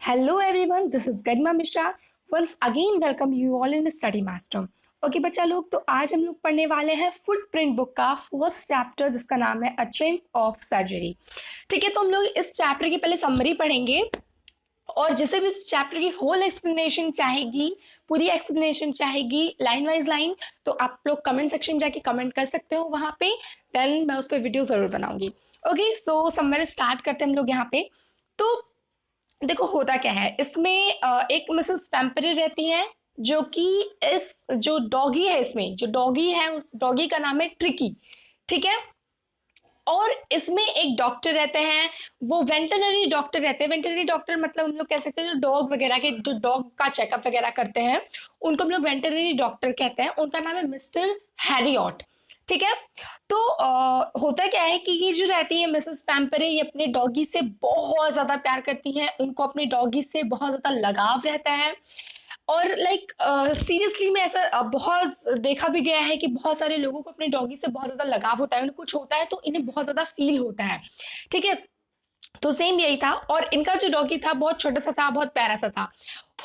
Hello everyone, this is Garima Mishra. Once again welcome you all in the Study Master. Okay बच्चा लोग, तो आज हम लोग पढ़ने वाले हैं फुटप्रिंट बुक का फर्स्ट चैप्टर जिसका नाम है अ ट्रिम्फ ऑफ सर्जरी. ठीक है, तो हम लोग इस चैप्टर की पहले समरी पढ़ेंगे और जिसे भी इस चैप्टर की होल एक्सप्लेनेशन चाहेगी, पूरी एक्सप्लेनेशन चाहेगी लाइन वाइज लाइन, तो आप लोग कमेंट सेक्शन जाके कमेंट कर सकते हो वहाँ पे. देन मैं उस पर वीडियो ज़रूर बनाऊंगी. ओके, सो समरी स्टार्ट करते हैं हम लोग यहाँ पे. तो देखो होता क्या है इसमें, एक मिसेस पैम्परे रहती हैं जो कि इस जो डॉगी है, इसमें जो डॉगी है उस डॉगी का नाम है ट्रिकी. ठीक है, और इसमें एक डॉक्टर रहते हैं, वो वेटरनरी डॉक्टर रहते हैं. वेटरनरी डॉक्टर मतलब हम लोग कह सकते हैं जो डॉग वगैरह के, जो डॉग का चेकअप वगैरह करते हैं उनको हम लोग वेटरनरी डॉक्टर कहते हैं. उनका नाम है मिस्टर हैरियट. ठीक है, तो होता क्या है कि ये जो रहती है मिसेस पैम्परे, ये अपने डॉगी से बहुत ज्यादा प्यार करती हैं. उनको अपने डॉगी से बहुत ज्यादा लगाव रहता है. और लाइक सीरियसली में ऐसा बहुत देखा भी गया है कि बहुत सारे लोगों को अपने डॉगी से बहुत ज्यादा लगाव होता है. उन्हें कुछ होता है तो इन्हें बहुत ज्यादा फील होता है. ठीक है, तो सेम यही था. और इनका जो डॉगी था बहुत छोटा सा था, बहुत प्यारा सा था.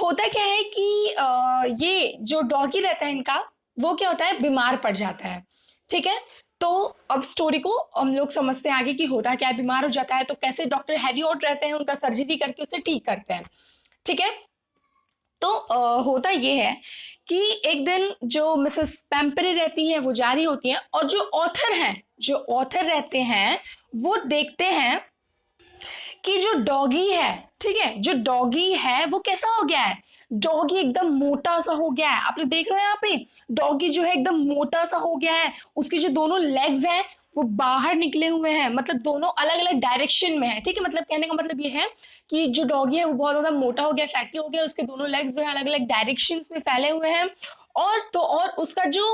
होता क्या है कि ये जो डॉगी रहता है इनका, वो क्या होता है, बीमार पड़ जाता है. ठीक है, तो अब स्टोरी को हम लोग समझते हैं आगे कि होता क्या है. बीमार हो जाता है तो कैसे डॉक्टर हैरियट रहते हैं, उनका सर्जरी करके उसे ठीक करते हैं. ठीक है, तो होता ये है कि एक दिन जो मिसेस पैम्परे रहती हैं वो जा रही होती हैं, और जो ऑथर रहते हैं वो देखते हैं कि जो डॉगी है, ठीक है, जो डॉगी है वो कैसा हो गया है. डॉगी एकदम मोटा सा हो गया है. आप लोग देख रहे हो यहाँ पे, डॉगी जो है एकदम मोटा सा हो गया है. उसकी जो दोनों लेग्स हैं वो बाहर निकले हुए हैं, मतलब दोनों अलग अलग डायरेक्शन में है. ठीक है, मतलब कहने का मतलब ये है कि जो डॉगी है वो बहुत ज्यादा मोटा हो गया, फैटी हो गया. उसके दोनों लेग्स जो है अलग अलग डायरेक्शंस में फैले हुए हैं. और उसका जो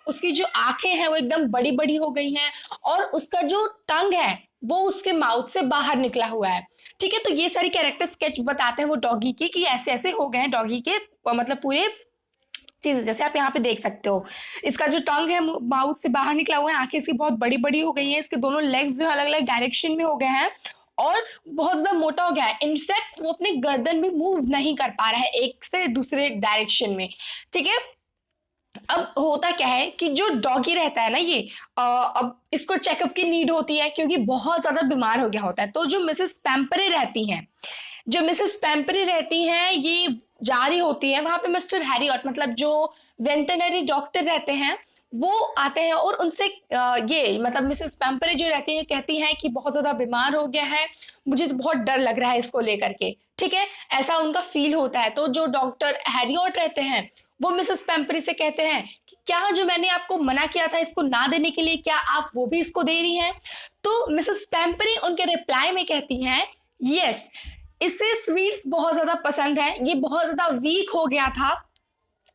उसकी जो आंखें हैं वो एकदम बड़ी बड़ी हो गई हैं, और उसका जो टंग है वो उसके माउथ से बाहर निकला हुआ है. ठीक है, तो ये सारी कैरेक्टर स्केच बताते हैं वो डॉगी की कि ऐसे ऐसे हो गए हैं डॉगी के, मतलब पूरे चीज. जैसे आप यहाँ पे देख सकते हो, इसका जो टंग है माउथ से बाहर निकला हुआ है, आंखें इसकी बहुत बड़ी बड़ी हो गई हैं, इसके दोनों लेग्स जो अलग अलग डायरेक्शन में हो गए हैं, और बहुत ज्यादा मोटा हो गया है. इनफैक्ट वो अपने गर्दन भी मूव नहीं कर पा रहा है एक से दूसरे डायरेक्शन में. ठीक है, अब होता क्या है कि जो डॉगी रहता है ना ये, अब इसको चेकअप की नीड होती है क्योंकि बहुत ज्यादा बीमार हो गया होता है. तो जो मिसेस पैम्परे रहती हैं ये जा रही होती है वहां पे. मिस्टर हैरियट मतलब जो वेटरनरी डॉक्टर रहते हैं वो आते हैं और उनसे ये मतलब मिसेस पैम्परे जो रहती है कहती हैं कि बहुत ज्यादा बीमार हो गया है, मुझे तो बहुत डर लग रहा है इसको लेकर के. ठीक है, ऐसा उनका फील होता है. तो जो डॉक्टर हैरियट रहते हैं वो मिसेस पैम्परे से कहते हैं कि क्या जो मैंने आपको मना किया था इसको ना देने के लिए, क्या आप वो भी इसको दे रही हैं. तो मिसेस पैम्परे उनके रिप्लाई में कहती हैं, यस, इसे स्वीट्स बहुत ज्यादा पसंद है, ये बहुत ज्यादा वीक हो गया था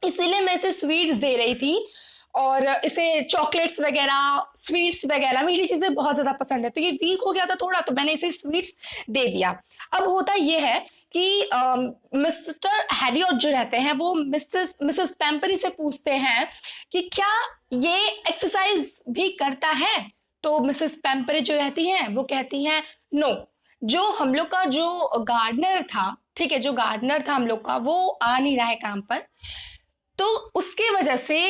इसीलिए मैं इसे स्वीट्स दे रही थी, और इसे चॉकलेट्स वगैरह, स्वीट्स वगैरह, मीठी चीजें बहुत ज्यादा पसंद है, तो ये वीक हो गया था थोड़ा, तो मैंने इसे स्वीट्स दे दिया. अब होता ये है कि मिस्टर हैरियट जो रहते हैं वो मिसेस पैम्परी से पूछते हैं कि क्या ये एक्सरसाइज भी करता है. तो मिसेस पैम्परी जो रहती हैं वो कहती हैं, नो, जो हम लोग का जो गार्डनर था, ठीक है, जो गार्डनर था हम लोग का वो आ नहीं रहा है काम पर, तो उसके वजह से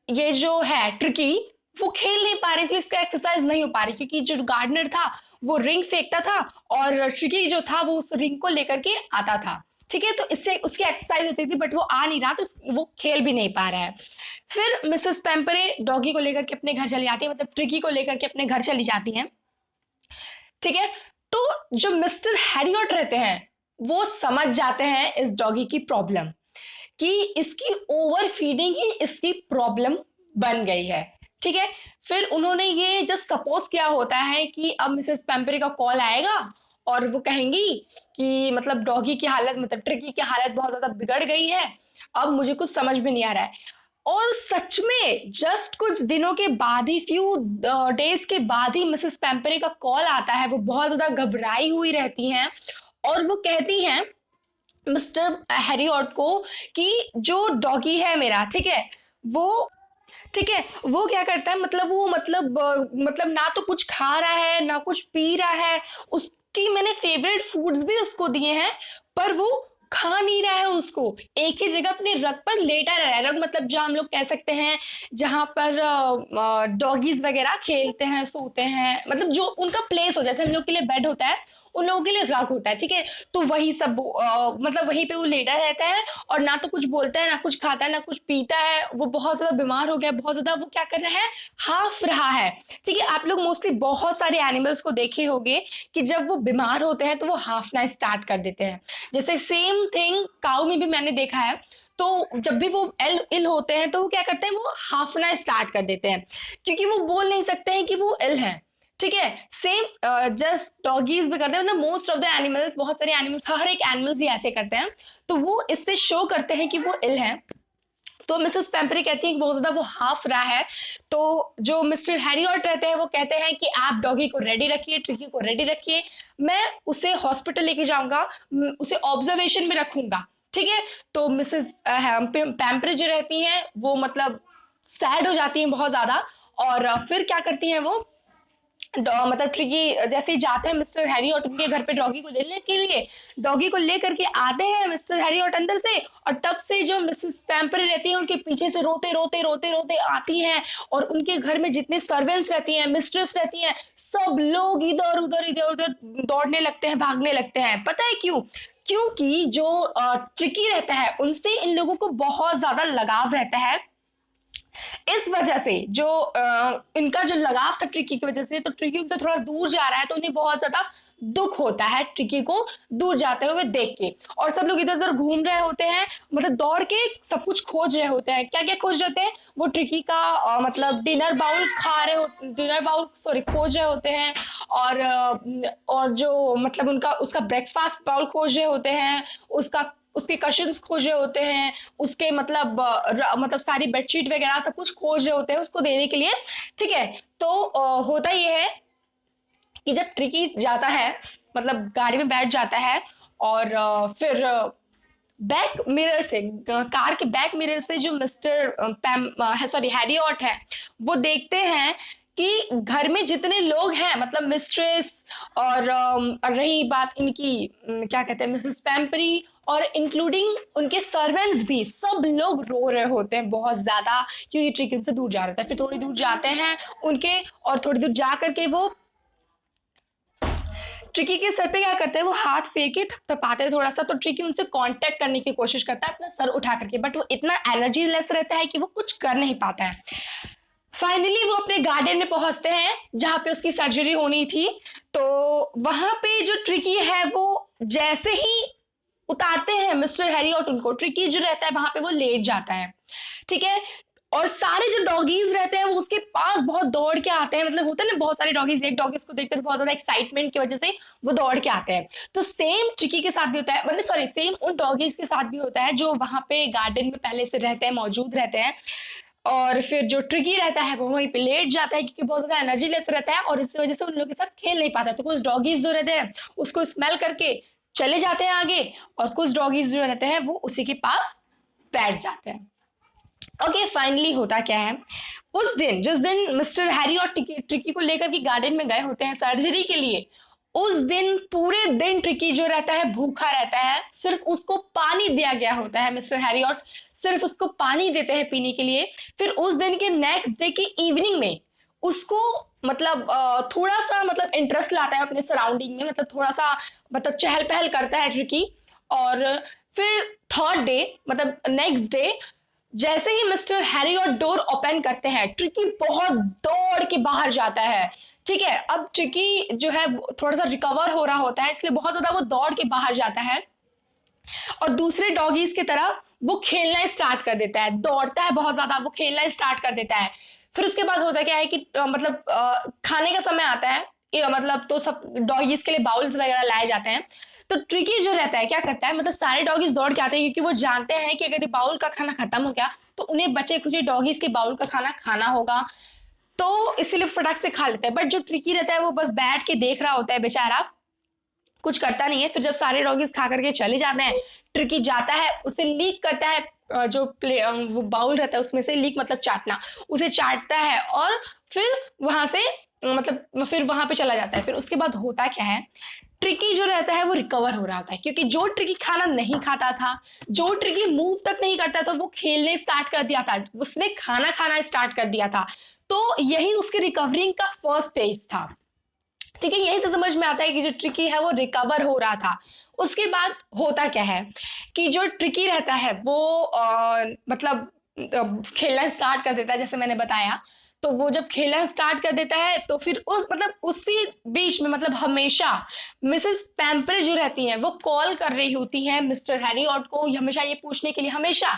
ये जो है ट्रिकी वो खेल नहीं पा रही, इसलिए इसका एक्सरसाइज नहीं हो पा रही. क्योंकि जो गार्डनर था वो रिंग फेंकता था और ट्रिकी जो था वो उस रिंग को लेकर के आता था. ठीक है, तो इससे उसकी एक्सरसाइज होती थी, बट वो आ नहीं रहा तो वो खेल भी नहीं पा रहा है. फिर मिसेस पैम्परे डॉगी को लेकर के अपने घर चली जाती है, मतलब ट्रिकी को लेकर के अपने घर चली जाती हैं. ठीक है, तो जो मिस्टर हैरियट रहते हैं वो समझ जाते हैं इस डॉगी की प्रॉब्लम, कि इसकी ओवर फीडिंग ही इसकी प्रॉब्लम बन गई है. ठीक है, फिर उन्होंने ये जस्ट सपोज किया होता है कि अब मिसेस पैम्परे का कॉल आएगा और वो कहेंगी कि मतलब डॉगी की हालत, मतलब ट्रिकी की हालत बहुत ज्यादा बिगड़ गई है, अब मुझे कुछ समझ में नहीं आ रहा है. और सच में जस्ट कुछ दिनों के बाद ही, फ्यू डेज के बाद ही मिसेस पैम्परे का कॉल आता है. वो बहुत ज्यादा घबराई हुई रहती हैं और वो कहती हैं मिस्टर हैरियट को कि जो डॉगी है मेरा, ठीक है, वो क्या करता है, मतलब वो मतलब ना तो कुछ खा रहा है ना कुछ पी रहा है. उसकी मैंने फेवरेट फूड्स भी उसको दिए हैं, पर वो खा नहीं रहा है उसको, एक ही जगह अपने रग पर लेटा रह रहा है। रग मतलब जो हम लोग कह सकते हैं जहां पर डॉगीज वगैरह खेलते हैं, सोते हैं, मतलब जो उनका प्लेस हो, जैसे हम लोग के लिए बेड होता है उन लोगों के लिए रग होता है, ठीक है। तो वही सब मतलब वहीं पे वो लेटा रहता है और ना तो कुछ बोलता है, ना कुछ खाता है, ना कुछ पीता है। वो बहुत ज्यादा बीमार हो गया, बहुत ज्यादा वो क्या कर रहा है, हाफ रहा है, ठीक है। आप लोग मोस्टली बहुत सारे एनिमल्स को देखे होंगे कि जब वो बीमार होते हैं तो वो हाफना स्टार्ट कर देते हैं। जैसे सेम थिंग काऊ में भी मैंने देखा है। तो जब भी वो इल होते हैं तो वो क्या करते हैं, वो हाफना स्टार्ट कर देते हैं, क्योंकि वो बोल नहीं सकते हैं कि वो इल है, ठीक है। सेम जस्ट डॉगीज भी करते हैं, मतलब मोस्ट ऑफ द एनिमल्स, बहुत सारे एनिमल्स, हर एक एनिमल्स ही ऐसे करते हैं। तो वो इससे शो करते हैं कि वो इल है। तो मिसेस पेम्परी कहती है कि बहुत ज्यादा वो हाफ रहा है। तो जो मिस्टर हैरियट रहते हैं वो कहते हैं कि आप डॉगी को रेडी रखिए, ट्रिकी को रेडी रखिए, मैं उसे हॉस्पिटल लेके जाऊंगा, उसे ऑब्जर्वेशन में रखूंगा, ठीक है। तो मिसेस पेम्परी जो रहती हैं वो मतलब सैड हो जाती हैं बहुत ज्यादा, और फिर क्या करती हैं वो, मतलब ट्रिकी जैसे ही जाते हैं मिस्टर हैरी और उनके घर पे डॉगी को लेने के लिए, डॉगी को लेकर के आते हैं मिस्टर हैरी और अंदर से, और तब से जो मिसेस पैम्परी रहती है उनके पीछे से रोते रोते रोते रोते आती हैं, और उनके घर में जितने सर्वेंट्स रहती हैं, मिस्ट्रेस रहती हैं, सब लोग इधर उधर दौड़ने लगते हैं, भागने लगते हैं। पता है क्यों? क्योंकि जो ट्रिकी रहता है उनसे इन लोगों को बहुत ज्यादा लगाव रहता है। इस वजह से जो इनका जो लगाव था ट्रिकी की वजह से, तो ट्रिकी उनसे थोड़ा दूर जा रहा है तो उन्हें बहुत ज्यादा दुख होता है ट्रिकी को दूर जाते हुए देख के। और सब लोग इधर उधर घूम रहे होते हैं, मतलब दौड़ के सब कुछ खोज रहे होते हैं। क्या क्या खोज रहे होते हैं? वो ट्रिकी का मतलब डिनर बाउल खा रहे हो, डिनर बाउल सॉरी खोज रहे होते हैं, और जो मतलब उनका उसका ब्रेकफास्ट बाउल खोज रहे होते हैं, उसका उसके कशंस खोज रहे होते हैं, उसके मतलब सारी बेडशीट वगैरह सब कुछ खोज रहे होते हैं उसको देने के लिए, ठीक है। तो होता यह है कि जब ट्रिकी जाता है, मतलब गाड़ी में बैठ जाता है, और फिर बैक मिरर से, कार के बैक मिरर से जो मिस्टर हैरियट है वो देखते हैं कि घर में जितने लोग हैं, मतलब मिस्ट्रेस और रही बात इनकी क्या कहते हैं मिसेस पैम्परी, और इंक्लूडिंग उनके सर्वेंट्स भी, सब लोग रो रहे होते हैं बहुत ज्यादा, क्योंकि ट्रिकी उनसे दूर जा रहा था। फिर थोड़ी दूर जाते हैं उनके, और थोड़ी दूर जा करके वो ट्रिकी के सर पे क्या करते हैं, वो हाथ फेर के थपथपाते हैं थोड़ा सा। तो ट्रिकी उनसे कांटेक्ट करने की कोशिश करता है अपना सर उठा करके, बट वो इतना एनर्जी लेस रहता है कि वो कुछ कर नहीं पाता है। फाइनली वो अपने गार्डन में पहुंचते हैं जहां पे उसकी सर्जरी होनी थी। तो वहां पे जो ट्रिकी है वो जैसे ही उतारते हैं मिस्टर हैरी और उनको, ट्रिकी जो रहता है वहां पे वो लेट जाता है, ठीक है। और सारे जो डॉगीज रहते हैं वो उसके पास बहुत दौड़ के आते हैं, मतलब होता है ना बहुत सारे डॉगीज एक डॉगीज को देखते हैं तो बहुत ज्यादा एक्साइटमेंट की वजह से वो दौड़ के आते हैं। तो सेम ट्रिकी के साथ भी होता है, मतलब सॉरी सेम उन डॉगीज के साथ भी होता है जो वहां पे गार्डन में पहले से रहते हैं, मौजूद रहते हैं। और फिर जो ट्रिकी रहता है वो वहीं पे लेट जाता है क्योंकि बहुत ज्यादा एनर्जी लेस रहता है, और इस वजह से उन लोगों के साथ खेल नहीं पाता। तो कुछ डॉगीज जो रहते हैं उसको स्मेल करके चले जाते हैं आगे, और कुछ डॉगीज जो रहते हैं वो उसी के पास बैठ जाते हैं। ओके, फाइनली होता क्या है, उस दिन जिस दिन मिस्टर हैरी और ट्रिकी को लेकर के गार्डन में गए होते हैं सर्जरी के लिए, उस दिन पूरे दिन ट्रिकी जो रहता है भूखा रहता है। सिर्फ उसको पानी दिया गया होता है, मिस्टर हैरी और सिर्फ उसको पानी देते हैं पीने के लिए। फिर उस दिन के नेक्स्ट डे की इवनिंग में उसको मतलब थोड़ा सा मतलब इंटरेस्ट लाता है अपने सराउंडिंग में, मतलब थोड़ा सा मतलब चहल पहल करता है ट्रिकी। और फिर थर्ड डे मतलब नेक्स्ट डे जैसे ही मिस्टर हैरी और डोर ओपन करते हैं, ट्रिकी बहुत दौड़ के बाहर जाता है, ठीक है। अब ट्रिकी जो है थोड़ा सा रिकवर हो रहा होता है, इसलिए बहुत ज्यादा वो दौड़ के बाहर जाता है, और दूसरे डॉगीज की तरह वो खेलना स्टार्ट कर देता है, दौड़ता है बहुत ज्यादा, वो खेलना स्टार्ट कर देता है। फिर उसके बाद होता क्या है कि मतलब खाने का समय आता है, मतलब तो सब डॉगीज के लिए बाउल्स वगैरह लाए जाते हैं। तो ट्रिकी जो रहता है क्या करता है, मतलब सारे डॉगीज दौड़ के आते हैं क्योंकि वो जानते हैं कि अगर बाउल का खाना खत्म हो गया तो उन्हें बचे कुछ डॉगीज के बाउल का खाना खाना होगा, तो इसीलिए फटाक से खा लेते हैं। बट जो ट्रिकी रहता है वो बस बैठ के देख रहा होता है बेचारा, कुछ करता नहीं है। फिर जब सारे डॉगीज खा करके चले जाते हैं, ट्रिकी जाता है, उसे लीक करता है, जो वो बाउल रहता है उसमें से लीक मतलब चाटना, उसे चाटता है, और फिर वहां से मतलब फिर वहां पे चला जाता है। फिर उसके बाद होता क्या है, ट्रिकी जो रहता है वो रिकवर हो रहा होता है, क्योंकि जो ट्रिकी खाना नहीं खाता था, जो ट्रिकी मूव तक नहीं करता था, वो खेलने स्टार्ट कर दिया था, उसने खाना खाना स्टार्ट कर दिया था। तो यही उसकी रिकवरिंग का फर्स्ट स्टेज था। ठीक है, यही से समझ में आता है कि जो ट्रिकी है वो रिकवर हो रहा था। उसके बाद होता क्या है कि जो ट्रिकी रहता है वो मतलब खेलना स्टार्ट कर देता है, जैसे मैंने बताया। तो वो जब खेलना स्टार्ट कर देता है तो फिर उस मतलब उसी बीच में मतलब हमेशा मिसेस पैम्परे जो रहती हैं वो कॉल कर रही होती हैं मिस्टर हैरियट को, हमेशा ये पूछने के लिए, हमेशा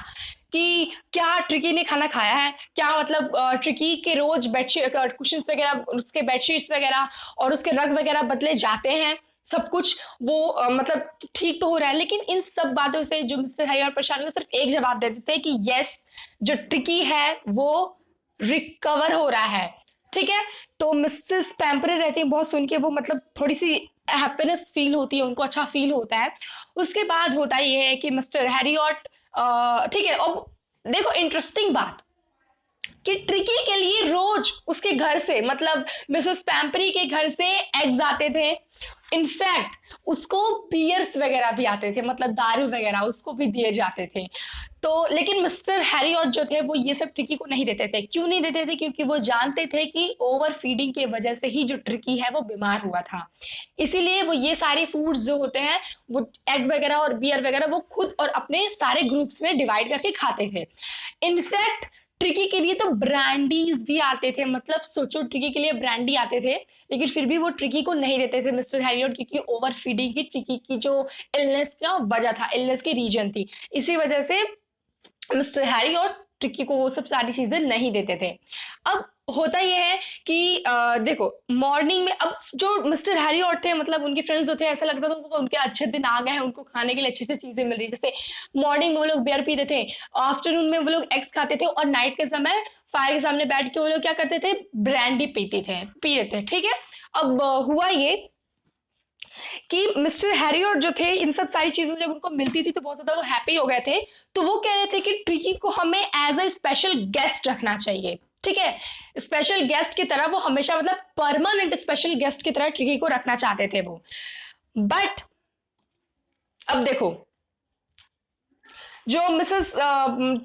कि क्या ट्रिकी ने खाना खाया है, क्या मतलब ट्रिकी के रोज बेडशीट कुशन्स वगैरह, उसके बेडशीट्स वगैरह और उसके रग वगैरह बदले जाते हैं, सब कुछ वो मतलब ठीक तो हो रहा है। लेकिन इन सब बातों से जो मिस्टर हैरियट परेशान हो, सिर्फ एक जवाब दे देते हैं कि यस, जो ट्रिकी है वो रिकवर हो रहा है। ठीक है, तो मिसेस पैम्परे रहती है, बहुत सुन के वो मतलब थोड़ी सी हैप्पीनेस फील होती है, उनको अच्छा फील होता है। उसके बाद होता ये है कि मिस्टर हैरियट, ठीक है, अब देखो इंटरेस्टिंग बात कि ट्रिकी के लिए रोज उसके घर से मतलब मिसेस पैम्परी के घर से एग्स आते थे। इनफैक्ट उसको बियर्स वगैरह भी आते थे, मतलब दारू वगैरह उसको भी दिए जाते थे। तो लेकिन मिस्टर हैरियट जो थे वो ये सब ट्रिकी को नहीं देते थे। क्यों नहीं देते थे? क्योंकि वो जानते थे कि ओवर फीडिंग की वजह से ही जो ट्रिकी है वो बीमार हुआ था। इसीलिए वो ये सारे फूड्स जो होते हैं, वो एग वगैरह और बियर वगैरह, वो खुद और अपने सारे ग्रुप्स में डिवाइड करके खाते थे। इनफैक्ट ट्रिकी के लिए तो ब्रांडीज भी आते थे, मतलब सोचो ट्रिकी के लिए ब्रांडी आते थे, लेकिन फिर भी वो ट्रिकी को नहीं देते थे मिस्टर हैरियट, क्योंकि ओवर फीडिंग ही ट्रिकी की जो इलनेस का वजह था, इलनेस की रीजन थी। इसी वजह से मिस्टर हैरी और ट्रिकी को वो सब सारी चीजें नहीं देते थे। अब होता यह है कि देखो मॉर्निंग में अब जो मिस्टर हैरी और थे, मतलब उनके फ्रेंड्स जो थे, ऐसा लगता था उनको उनके अच्छे दिन आ गए हैं, उनको खाने के लिए अच्छी सी चीजें मिल रही। जैसे मॉर्निंग में वो लोग बियर पीते थे, आफ्टरनून में वो लोग एग्स खाते थे, और नाइट के समय फायर के सामने बैठ के वो लोग क्या करते थे, ब्रांडी पीते थे। ठीक है, अब हुआ ये कि मिस्टर हैरियट जो थे, इन सब सारी चीजों जब उनको मिलती थी तो बहुत ज्यादा वो हैप्पी हो गए थे। तो वो कह रहे थे कि ट्रिकी को हमें एज अ स्पेशल गेस्ट रखना चाहिए। ठीक है, स्पेशल गेस्ट की तरह वो हमेशा मतलब परमानेंट स्पेशल गेस्ट की तरह ट्रिकी को रखना चाहते थे वो। बट अब देखो जो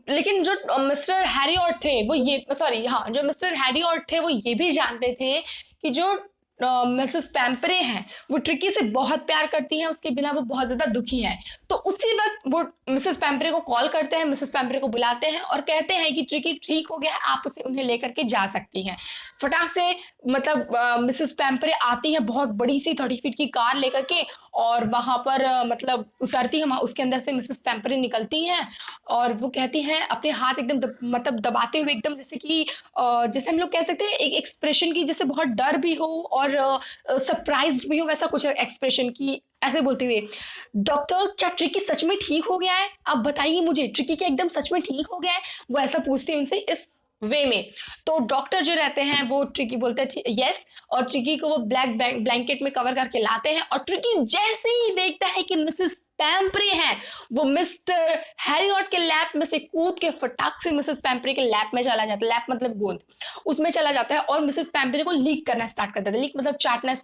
लेकिन जो मिस्टर हैरियट थे वो ये, सॉरी हाँ, जो मिस्टर हैरियट थे वो ये भी जानते थे कि जो मिसेस पैम्परे हैं वो ट्रिकी से बहुत प्यार करती हैं, उसके बिना वो बहुत ज्यादा दुखी हैं। तो उसी वक्त वो मिसेस पैम्परे को कॉल करते हैं, मिसेस पैम्परे को बुलाते हैं और कहते हैं कि ट्रिकी ठीक हो गया है, आप उसे उन्हें लेकर के जा सकती हैं। फटाक से मतलब मिसेस पैम्परे आती हैं बहुत बड़ी सी 30 फीट की कार लेकर के, और वहां पर मतलब उतरती है, उसके अंदर से मिसेस पैम्परे निकलती हैं और वो कहती हैं अपने हाथ एकदम मतलब दबाते हुए, एकदम जैसे कि जैसे हम लोग कह सकते हैं एक एक्सप्रेशन की, जैसे बहुत डर भी हो और सरप्राइज्ड भी हो, वैसा कुछ एक्सप्रेशन की, ऐसे बोलते हुए, डॉक्टर क्या ट्रिकी सच में ठीक हो गया है? आप बताइए मुझे, ट्रिकी क्या एकदम सच में ठीक हो गया है? वो ऐसा पूछते हैं उनसे इस वे में। तो डॉक्टर जो रहते हैं वो ट्रिकी बोलते हैं यस, और ट्रिकी को वो ब्लैक ब्लैंकेट में कवर करके लाते हैं, और ट्रिकी जैसे ही देखता है कि मिसेस पैम्परे हैं, वो मिस्टर हैरियट के लैप में से कूद के फटाक से मिसेस पैम्परे के लैप में चला जाता है। लैप मतलब गोंद, उसमें चला जाता है और मिसेस पैम्परे को लीक करना स्टार्ट कर देता है। लीक मतलब चाटना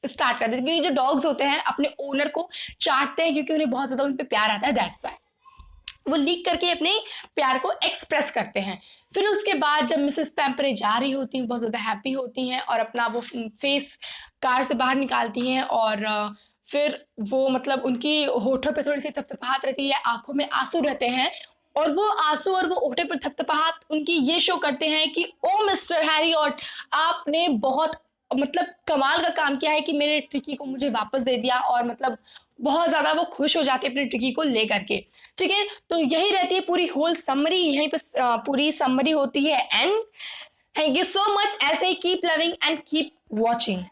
स्टार्ट कर देते हैं, क्योंकि जो डॉग्स होते हैं अपने ओनर को चाटते हैं क्योंकि उन्हें बहुत ज्यादा उन पे प्यार आता है, दैट्स व्हाई वो लीक करके अपने प्यार को एक्सप्रेस करते हैं। फिर उसके बाद जब मिसेस पैम्परे जा रही होती हैं, बहुत ज्यादा हैप्पी होती हैं और अपना वो फेस कार से बाहर निकालती हैं, और फिर वो मतलब उनकी होठों पे थोड़ी सी थपथपाहट रहती है, आंखों में आंसू रहते हैं, और वो आंसू और वो ओठे पर थपथपाहट उनकी ये शो करते हैं कि ओ मिस्टर हैरियट, आपने बहुत मतलब कमाल का काम किया है कि मेरे ट्रिकी को मुझे वापस दे दिया, और मतलब बहुत ज्यादा वो खुश हो जाते हैं अपनी ट्रिकी को लेकर के। ठीक है, तो यही रहती है पूरी होल समरी, यहीं पे पूरी समरी होती है। And thank you so much, ऐसे ही keep loving and keep watching.